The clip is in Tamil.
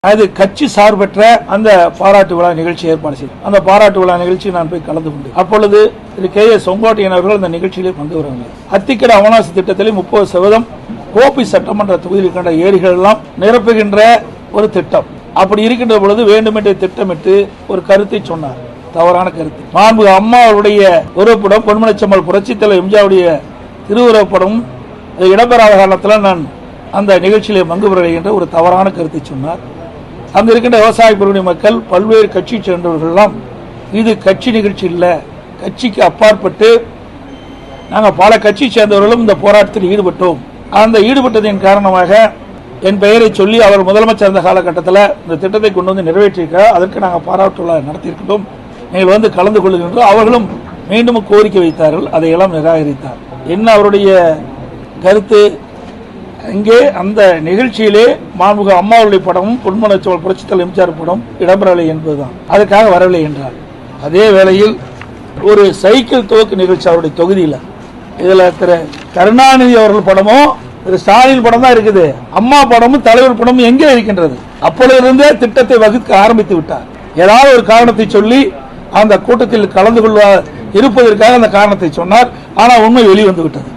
அது கட்சி சார்பற்ற அந்த பாராட்டு விழா நிகழ்ச்சி ஏற்பாடு செய்யும். அந்த பாராட்டு விழா நிகழ்ச்சி நான் போய் கலந்து கொண்டேன். அப்பொழுது திரு கே.எஸ். செங்கோட்டையன் அவர்கள் அந்த நிகழ்ச்சியிலே பங்கு வரவில்லை. அத்திக்கடை அவனாசி திட்டத்திலே 30% கோபி சட்டமன்ற தொகுதியில் இருக்கின்ற ஏரிகள் எல்லாம் நிரப்புகின்ற ஒரு திட்டம். அப்படி இருக்கின்ற பொழுது வேண்டுமென்றே திட்டமிட்டு ஒரு கருத்தை சொன்னார், தவறான கருத்து. மாண்புமிகு அம்மா அவருடைய உருவப்படம், பொன்மனச்செம்மல் புரட்சித் தலைவர் எம்ஜிஆருடைய திருவுருவப்படம் இடம்பெறாத காரணத்தில் நான் அந்த நிகழ்ச்சியிலே பங்கு பெறவில்லை என்ற ஒரு தவறான கருத்தை சொன்னார். அங்க இருக்கின்ற விவசாய பெருங்குடி மக்கள், பல்வேறு கட்சி சேர்ந்தவர்கள் எல்லாம் இது கட்சி நிகழ்ச்சி இல்லை, கட்சிக்கு அப்பாற்பட்டு நாங்கள் பல கட்சி சேர்ந்தவர்களும் இந்த போராட்டத்தில் ஈடுபட்டோம். அந்த ஈடுபட்டதின் காரணமாக என் பெயரை சொல்லி அவர் முதலமைச்சர் இருந்த காலகட்டத்தில் இந்த திட்டத்தை கொண்டு வந்து நிறைவேற்றியிருக்கிறார். அதற்கு நாங்கள் பாராட்டு விழா நடத்தியிருக்கிறோம், நீங்கள் வந்து கலந்து கொள்ளுகின்றோம். அவர்களும் மீண்டும் கோரிக்கை வைத்தார்கள், அதையெல்லாம் நிராகரித்தார். என்ன அவருடைய கருத்து? இங்கே அந்த நிகழ்ச்சியிலே மாண்புமிகு அம்மாவுடைய படமும் பொன்மனச்செம்மல் புரட்சித் தலைவர் எம்ஜிஆர் படம் இடம்பெறவில்லை என்பதுதான், அதுக்காக வரவில்லை என்றார். அதே வேளையில் ஒரு சைக்கிள் துவக்கு நிகழ்ச்சி அவருடைய தொகுதியில், இதுல திரு கருணாநிதி அவர்கள் படமும் திரு ஸ்டாலின் படம் தான் இருக்குது, அம்மா படமும் தலைவர் படமும் எங்கே இருக்கின்றது? அப்பொழுதிருந்தே திட்டத்தை வகுக்க ஆரம்பித்து விட்டார். ஏதாவது ஒரு காரணத்தை சொல்லி அந்த கூட்டத்தில் கலந்து கொள்ள இருப்பதற்காக அந்த காரணத்தை சொன்னார். ஆனால் உண்மை வெளிவந்து விட்டது.